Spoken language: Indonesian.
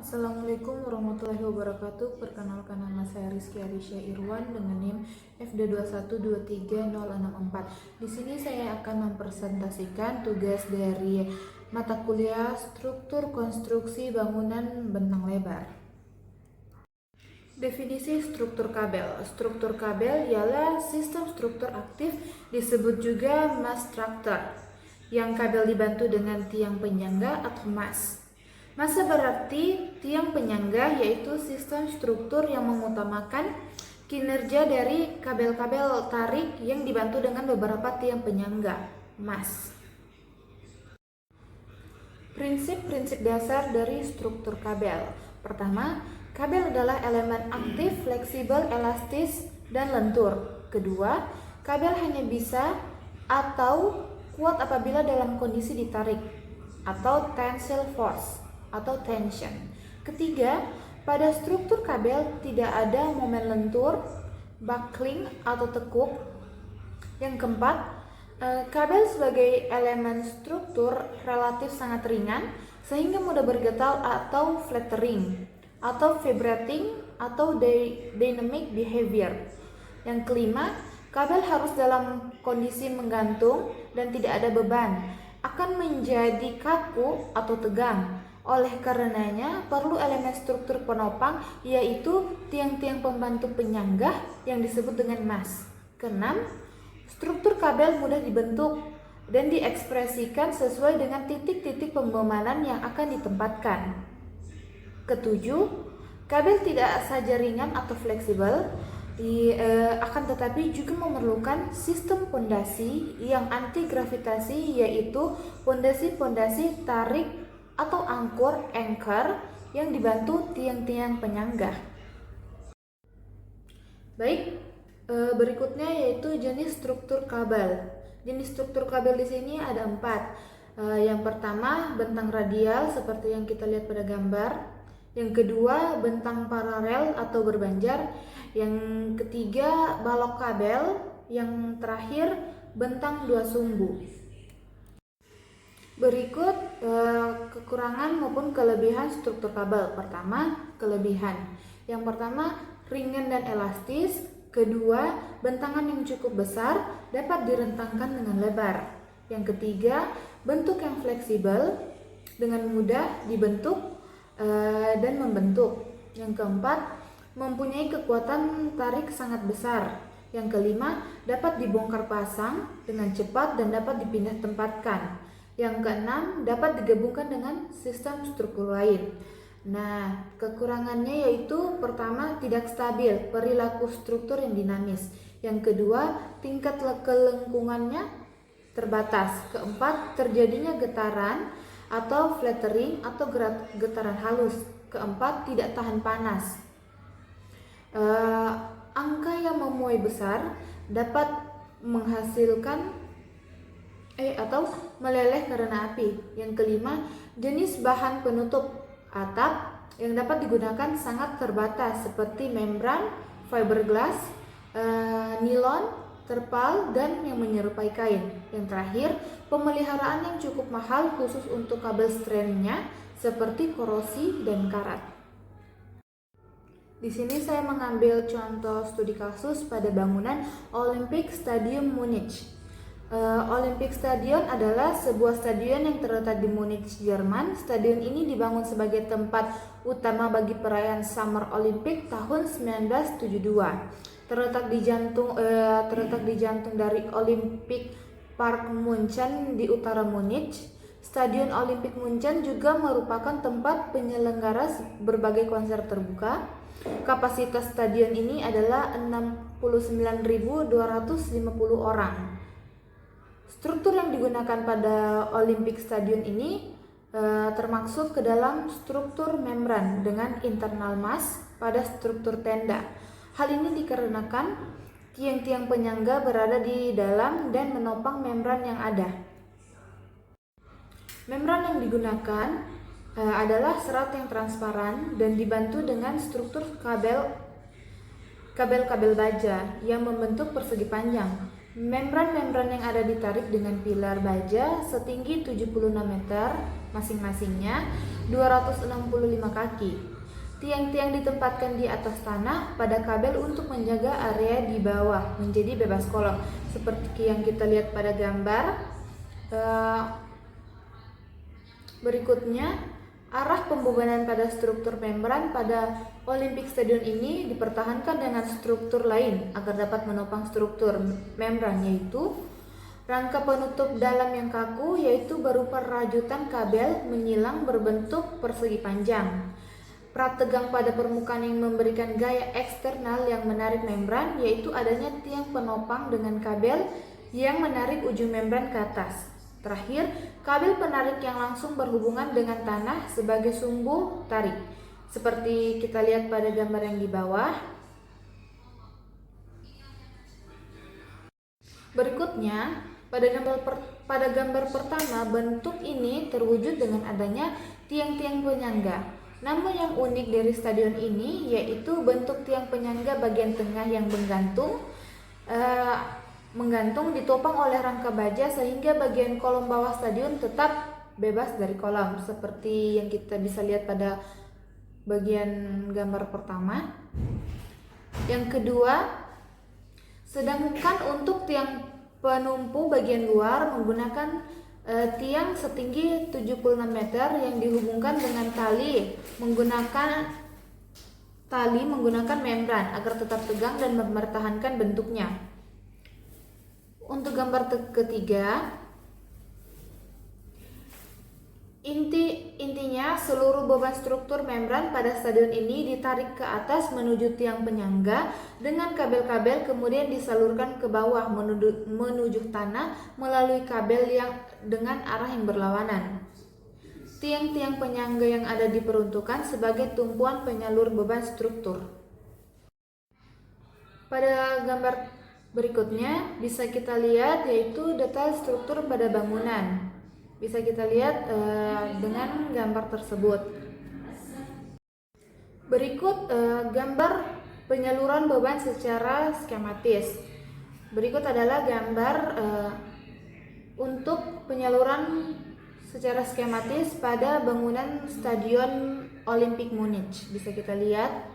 Assalamualaikum warahmatullahi wabarakatuh. Perkenalkan, nama saya Rizky Arisya Irwan dengan NIM FD2123064. Di sini saya akan mempresentasikan tugas dari mata kuliah Struktur Konstruksi Bangunan Bentang Lebar. Definisi struktur kabel. Struktur kabel ialah sistem struktur aktif, disebut juga mass structure, yang kabel dibantu dengan tiang penyangga atau mas. Massa berarti tiang penyangga, yaitu sistem struktur yang mengutamakan kinerja dari kabel-kabel tarik yang dibantu dengan beberapa tiang penyangga, mas. Prinsip-prinsip dasar dari struktur kabel. Pertama, kabel adalah elemen aktif, fleksibel, elastis, dan lentur. Kedua, kabel hanya bisa atau kuat apabila dalam kondisi ditarik atau tensile force atau tension. Ketiga, pada struktur kabel tidak ada momen lentur, buckling atau tekuk. Yang keempat, kabel sebagai elemen struktur relatif sangat ringan sehingga mudah bergetar atau flattering atau vibrating atau dynamic behavior. Yang kelima, kabel harus dalam kondisi menggantung dan tidak ada beban, akan menjadi kaku atau tegang. Oleh karenanya, perlu elemen struktur penopang, yaitu tiang-tiang pembantu penyangga yang disebut dengan mas. Keenam, struktur kabel mudah dibentuk dan diekspresikan sesuai dengan titik-titik pembemanan yang akan ditempatkan. Ketujuh, kabel tidak saja ringan atau fleksibel, akan tetapi juga memerlukan sistem pondasi yang anti gravitasi, yaitu pondasi-pondasi tarik atau anchor yang dibantu tiang-tiang penyangga. Baik, berikutnya yaitu jenis struktur kabel. Jenis struktur kabel di sini ada 4. Yang pertama, bentang radial seperti yang kita lihat pada gambar. Yang kedua, bentang paralel atau berbanjar. Yang ketiga, balok kabel. Yang terakhir, bentang dua sumbu. Berikut kekurangan maupun kelebihan struktur kabel. Pertama, kelebihan. Yang pertama, ringan dan elastis. Kedua, bentangan yang cukup besar dapat direntangkan dengan lebar. Yang ketiga, bentuk yang fleksibel, dengan mudah dibentuk dan membentuk. Yang keempat, mempunyai kekuatan tarik sangat besar. Yang kelima, dapat dibongkar pasang dengan cepat dan dapat dipindah tempatkan. Yang keenam, dapat digabungkan dengan sistem struktur lain. Nah, kekurangannya yaitu pertama, tidak stabil, perilaku struktur yang dinamis. Yang kedua, tingkat kelengkungannya terbatas. Keempat, terjadinya getaran atau flattering atau getaran halus. Keempat, tidak tahan panas. Angka yang memuai besar dapat menghasilkan atau meleleh karena api. Yang kelima, jenis bahan penutup atap yang dapat digunakan sangat terbatas seperti membran, fiberglass, nilon, terpal, dan yang menyerupai kain. Yang terakhir, pemeliharaan yang cukup mahal khusus untuk kabel strandnya seperti korosi dan karat. Di sini saya mengambil contoh studi kasus pada bangunan Olympic Stadium Munich. Olympic Stadion adalah sebuah stadion yang terletak di Munich, Jerman. Stadion ini dibangun sebagai tempat utama bagi perayaan Summer Olympic tahun 1972. Terletak di jantung dari Olympic Park München di utara Munich. Stadion Olympic München juga merupakan tempat penyelenggara berbagai konser terbuka. Kapasitas stadion ini adalah 69.250 orang. Struktur yang digunakan pada Olympic Stadium ini termaksud ke dalam struktur membran dengan internal mass pada struktur tenda. Hal ini dikarenakan tiang-tiang penyangga berada di dalam dan menopang membran yang ada. Membran yang digunakan adalah serat yang transparan dan dibantu dengan struktur kabel baja yang membentuk persegi panjang. Membran-membran yang ada ditarik dengan pilar baja setinggi 76 meter, masing-masingnya 265 kaki. Tiang-tiang ditempatkan di atas tanah pada kabel untuk menjaga area di bawah menjadi bebas kolom. Seperti yang kita lihat pada gambar berikutnya. Arah pembebanan pada struktur membran pada Olympic Stadium ini dipertahankan dengan struktur lain agar dapat menopang struktur membran, yaitu rangka penutup dalam yang kaku, yaitu berupa rajutan kabel menyilang berbentuk persegi panjang. Prat tegang pada permukaan yang memberikan gaya eksternal yang menarik membran, yaitu adanya tiang penopang dengan kabel yang menarik ujung membran ke atas. Terakhir, kabel penarik yang langsung berhubungan dengan tanah sebagai sumbu tarik. Seperti kita lihat pada gambar yang di bawah. Berikutnya, pada gambar pertama, bentuk ini terwujud dengan adanya tiang-tiang penyangga. Namun yang unik dari stadion ini yaitu bentuk tiang penyangga bagian tengah yang menggantung ditopang oleh rangka baja sehingga bagian kolom bawah stadion tetap bebas dari kolam, seperti yang kita bisa lihat pada bagian gambar pertama. Yang kedua, sedangkan untuk tiang penumpu bagian luar menggunakan tiang setinggi 76 meter yang dihubungkan dengan tali menggunakan membran agar tetap tegang dan mempertahankan bentuknya. Untuk gambar ketiga, intinya seluruh beban struktur membran pada stadion ini ditarik ke atas menuju tiang penyangga dengan kabel-kabel, kemudian disalurkan ke bawah menuju tanah melalui kabel yang dengan arah yang berlawanan. Tiang-tiang penyangga yang ada diperuntukkan sebagai tumpuan penyalur beban struktur. Pada gambar berikutnya bisa kita lihat yaitu detail struktur pada bangunan. Bisa kita lihat dengan gambar tersebut. Berikut gambar penyaluran beban secara skematis. Berikut adalah gambar untuk penyaluran secara skematis pada bangunan Stadion Olimpik Munich. Bisa kita lihat